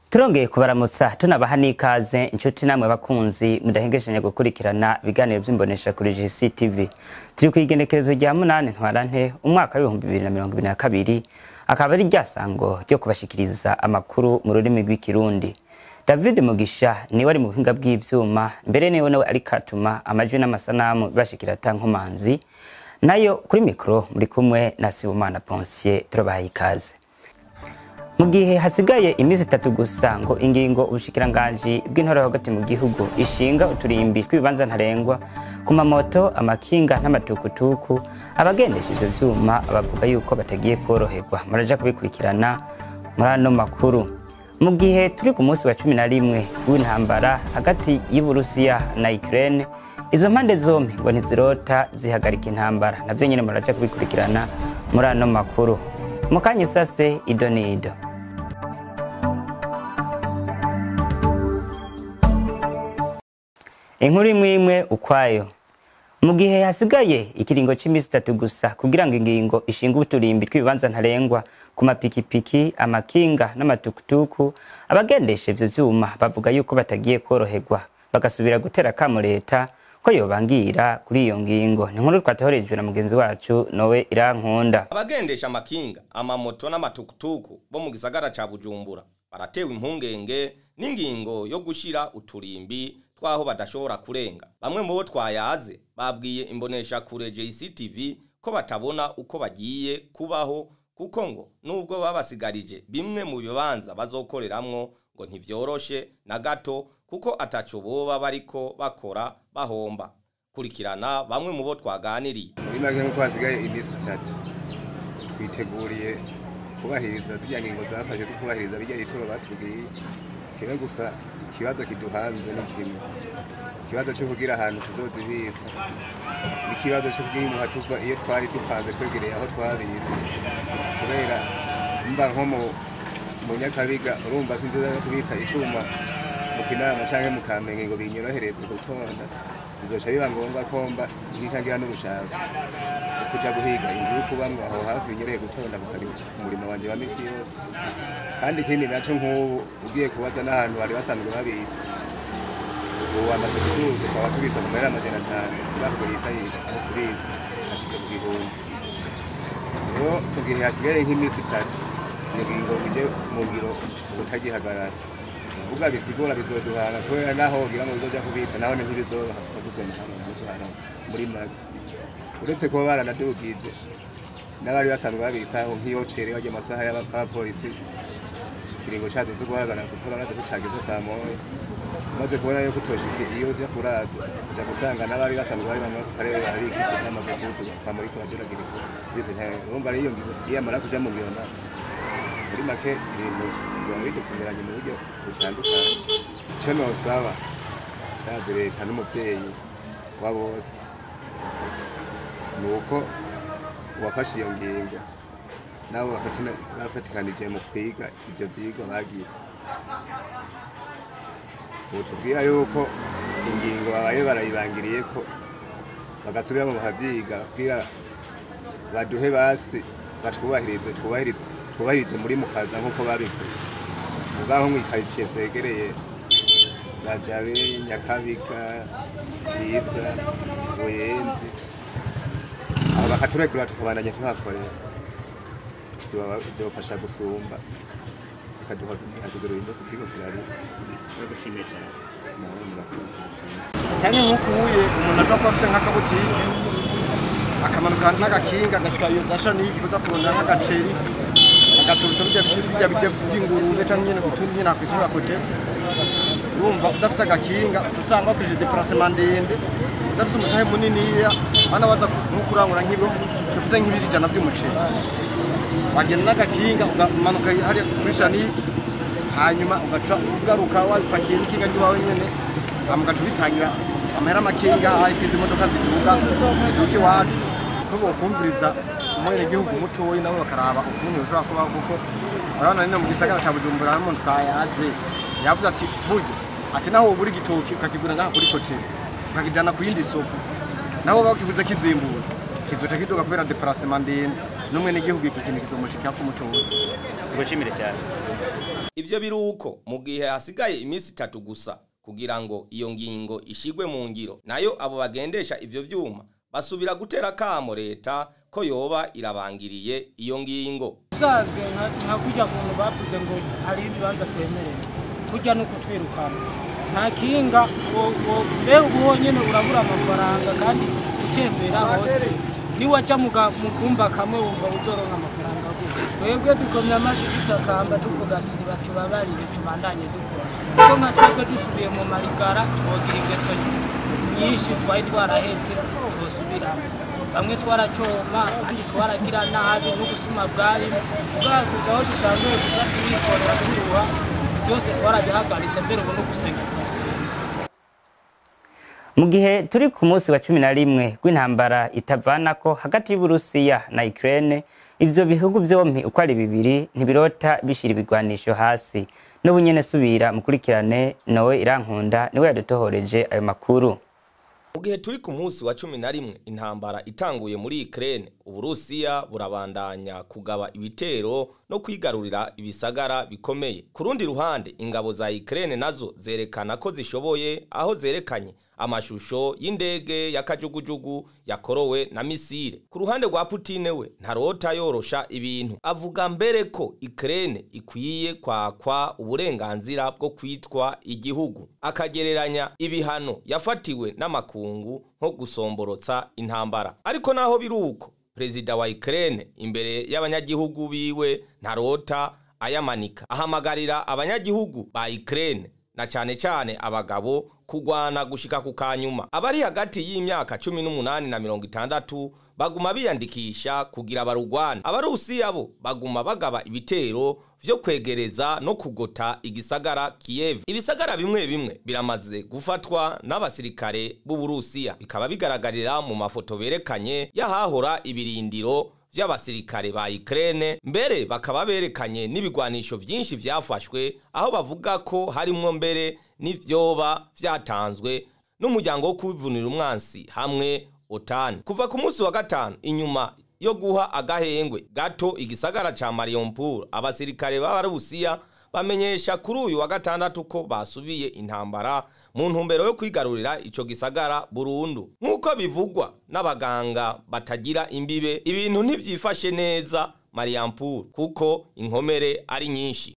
Turongeye kubaramutsa tunabaha n'ikaze inshuti namwe bakunzi mudahengeshanya gukurikirana ibiganiro by'imbonesha kuri GC TV. Turi kwigenekerezo rya 8 ntwarante umwaka wa 2022 akaba ari ryasango ryo kubashikiriza amakuru mu rurimi rw'ikirundi. David Mugisha ni wari mu buhinga bw'ivyuma mbere niwe nawe ari katuma amajwi n'amasanamu bashikira tankomanzi nayo kuri mikro muri kumwe na Sibomana Ponsier. Turabaha ikaze. Mugihe hasigaye imisi 3 gusa ngo ingingo ubushikiranganje bw'intore hagati mu gihugu ishinga uturimbi twibanza ntarengwa ku mamoto amakinga n'amatukutuku abagendesha ivyo vyuma abavuga yuko batagiye koroherwa. Muraja kubikurikirana muri ano makuru. Mu gihe turi ku munsi wa 11 w'intambara hagati y'Uburusiya na Ukraine, izo mpande zombi ngo ntizirota zihagarika intambara. Navyo nyene muraja kubikurikirana muri ano makuru. Mukanye sase idonido. Inkuru imwe ukwayo. Mu gihe hasigaye ikiringo c'imisi 3 gusa kugira ngo ingingo ishinga uturimbi twibanza ntarengwa ku mapikipiki amakinga n'amatukutuku abagendesha ivyo vyuma bavuga yuko batagiye koroherwa bagasubira gutera kamo leta ko yobangira kuri iyo ngingo. Ni inkuru twatohorejwe na mugenzi wacu Nowe Irankunda. Abagendesha amakinga amamoto n'amatukutuku bo mu gisagara ca Bujumbura baratewe impungenge n'ingingo yo gushira uturimbi twaho badashobora kurenga. Bamwe mu bo twayaze babwiye imbonesha kure GC TV ko batabona uko bagiye kubaho kuko ngo nubwo babasigarije bimwe mu bibanza bazokoreramwo ngo ntivyoroshe na gato kuko ataco boba bariko bakora bahomba. Kurikirana bamwe mu bo twaganiriye. Image nko hasigaye imisi 3 twiteguriye kubahiriza zijya ngingo zafashe tukubahiriza bijya itoro batubwiye kibe gusa ikibazo kiduhanze n'ikimwe ikibazo cyo kugira ahantu tuzozibiza ikibazo cyo kugira mu hatuva iyo twari dupanze kwegereye aho twabize kubera mba nko mu Nyakabiga urumva sinzeza yo kubitsa icuma mu Kinama canke mu Kamenge ngo binyorohereze gutonda bizoca biba ngombwa komba nkikangira n'urushaka kuja guhiga inzu yo kubamwa aho hafi nyereye gutonda kutari umurimo wanje wa misi yose. Kandi ikindi naco nk'ubu ugiye kubaza n'ahantu bari basanzwe babitse ubu amategeko kwa kubitsa mu mera majana 5 bakurisa yita aho kubitsa ashike ku gihumbi. Rero tugihe hasigaye nk'imisi 3 ingingo ije mu ngiro utagihagarara uvuga bisigura bizoduhana kubera naho gira ngo bizoja kubitsa naho ntibizoba kuzona muri mag uretse ko baranadugije n'abari basanzwe babitsaho nk'iyo cere baje amasaha y'abapolisi kiringo cyade tuguharagana gukora nade kucageze saa moya maze kubona yo kutoshike iyo je kuraza kuja gusanga n'abari basanzwe bari bamwe karere barabikije cyamaze kuzu kwa muri ko bajuragira bize cyane urumva iyo ngigo yamara kuja mu ngiro muri make ibintu zabidukumiranye mu buryo butandukanye. Cyo no saba yaze leta n'umuvyeyi wa bose nuko wafashe iyo ngingo nabo bafatikanije mu kwiga ivyo vyigwa bagize. Utubwira yuko ingingo babaye barayibangiriye ko bagasubira mu havyiga kugira baduhe basi batwubahirize muri mukaza nkuko babikoze ubaho mwikaricie zegereye za Jabe Nyakabiga Bwiza Buyenzi aba bakaturekura tukabandanya tuhakorera byofasha gusumba bikaduhoza n'ihaguriro y'indose kigo turari gushimira cyane nawe murakoze cyane nkuko uye umuntu ashobora kuba afite nk'akabutike akamanuka n'agakinga agashika iyo zasha n'iki kuza kurondera nk'agaceri agaturutse bijya by'ingurube cyangwa nyine gutunzi nakwisura kote urumva udafise agakinga usanga bakwije déplacement ndende udafise umutahe munini ya bana baza nkukurangura nk'ibyo dufite nk'ibiri jana by'umuceri bagenda n'agakinga umanuka hari kuri shaniki hanyuma ugaca ugaruka wapakiye n'ikinga cy'wawe nyene amugaca bitangira amahera makinga ayikize imodoka ziduga iwacu ko bokumviriza umwene gihugu mutoyi nabo bakaraba ukuntu ushobora kuba kuko urabona nino mu gisagara ca Bujumbura harimo twayaze yavuze ati buryo ati naho buri gitoki ukakigura ngaha kuri hoteli ukakijana ku yindi soko naho bakiguze kizimbuza kizoca kidoga kubera déplacement ndende n'umwene gihugu iki kintu kizomushika ku mutoyi. Tugushimire cyane. Ivyo biruko mu gihe hasigaye imisi 3 gusa kugira ngo iyo ngingo ishigwe mu ngiro, nayo abo bagendesha ivyo vyuma basubira gutera kamo leta ko yoba irabangiriye iyo ngingo. Usanzwe nka kujya kuntu bavuze ngo hari ibibanza twemereye kujya no kutwirukana nta kinga mbere ubu nyene urabura amafaranga kandi utembera hose niwaja mu kumba kamwe wumva uzoronka amafaranga gute. Twebwe dukomye amashi tutakamba tuvuga ati batubabarire tubandanye dukora kuko nka twebwe dusubiye mu marigara twogira ingeso nyinshi twari twaraheze twosubiramo bamwe twaracoma kandi twaragira nabi no gusuma bwari bwakugaho dutanguye kuzakorera turuha byose twarabihagaritse mbere ubu no gusenga. Mu gihe turi ku munsi wa 11 gw'intambara itavanako hagati y'Uburusiya na Ukraine, ivyo bihugu vyompi uko ari bibiri ntibirota bishira ibigwanisho hasi. N'ubu nyene subira mukurikirane Noe Irankunda niwe yadutohoreje ayo makuru. Mu gihe turi ku munsi wa 11 intambara itanguye muri Ukraine, Uburusiya burabandanya kugaba ibitero no kwigarurira ibisagara bikomeye. Ku rundi ruhande ingabo za Ukraine nazo zerekana ko zishoboye, aho zerekanye amashusho y'indege yakajugujugu yakorowe na misile. Ku ruhande rwa Putin we ntarota yorosha ibintu, avuga mbere ko Ukraine ikwiye kwakwa uburenganzira bwo kwitwa igihugu, akagereranya ibihano yafatiwe n'amakungu nko gusomborotsa intambara. Ariko naho biruko Prezida wa Ukraine imbere y'abanyagihugu biwe ntarota ayamanika, ahamagarira abanyagihugu ba Ukraine na cyane abagabo kugwana gushika ku kanyuma. Abari hagati y'imyaka 18 na 60 baguma biyandikisha kugira barugwana. Abarusiya bo baguma bagaba ibitero vyo kwegereza no kugota igisagara Kiev. Ibisagara bimwe biramaze gufatwa n'abasirikare b'u Burusiya, bikaba bigaragarira mu mafoto berekanye yahahora ibirindiro vy'abasirikare ba Ukraine. Mbere bakaba berekanye n'ibigwanisho vyinshi vyafashwe, aho bavuga ko harimwo mbere n'ivyoba vyatanzwe n'umuryango wo kwivunira umwansi hamwe OTAN. Kuva ku munsi wa gatanu inyuma yo guha agahengwe gato igisagara ca Mariupol, abasirikare b'Abarusiya bamenyesha kuri uyu wa gatandatu ko basubiye intambara mu ntumbero yo kwigarurira ico gisagara burundu. Nkuko bivugwa n'abaganga batagira imbibe, ibintu ntivyifashe neza Mariupol kuko inkomere ari nyinshi.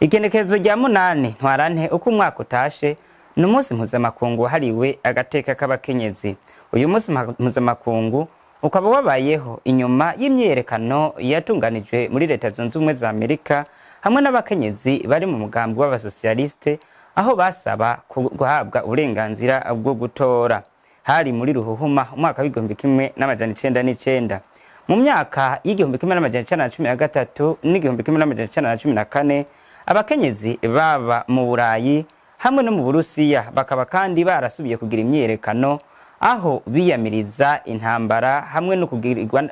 Igenekerezo rya 8 ntwarante uko umwaka utashe n'umunsi mpuzamakungu wahariwe agateka k'abakenyezi. Uyu munsi mpuzamakungu ukaba wabayeho inyuma y'imyerekano yatunganijwe muri Leta Zunze Ubumwe za Amerika hamwe n'abakenyezi bari mu mugambi w'abasocialiste, aho basaba guhabwa uburenganzira bwo gutora. Hari muri Ruhuhuma umwaka w'1999. Mu myaka y'1913 n'1914 abakenyezi baba mu Burayi hamwe no mu Burusiya bakaba kandi barasubiye kugira imyerekano, aho biyamiriza intambara hamwe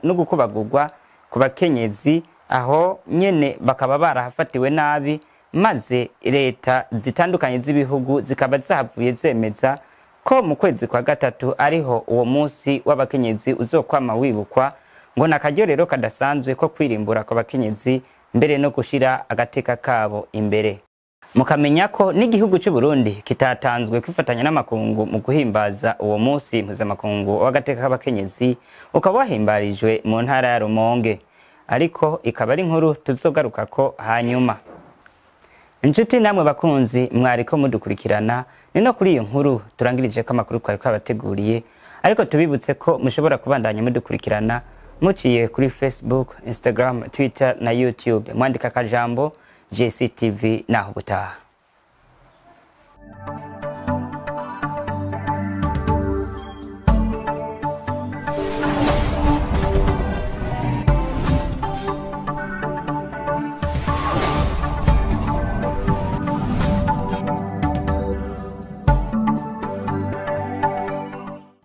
no gukubagurwa ku bakenyezi, aho nyene bakaba barahafatiwe nabi, maze leta zitandukanye z'ibihugu zikaba zahavuye zemeza ko mu kwezi kwa gatatu ariho uwo munsi w'abakenyezi uzokwama wibukwa, ngo nakaryo rero kadasanzwe ko kwirimbura kwa bakenyezi mbere no gushira agateka kabo imbere. Mukamenya ko n'igihugu cy'u Burundi kitatanzwe kwifatanya n'amakungu mu guhimbaza uwo munsi mpuzamakungu w'agateka k'abakenyezi, ukaba wahimbarijwe mu ntara ya Rumonge, ariko ikaba ari inkuru tuzogaruka ko hanyuma. Inshuti namwe bakunzi mwariko mudukurikirana, ni no kuri iyo nkuru turangirije ko amakuru twari twabateguriye, ariko tubibutse ko mushobora kubandanya mudukurikirana muciye kuri Facebook, Instagram, Twitter na YouTube, mwandika akajambo JCTV naho butaha.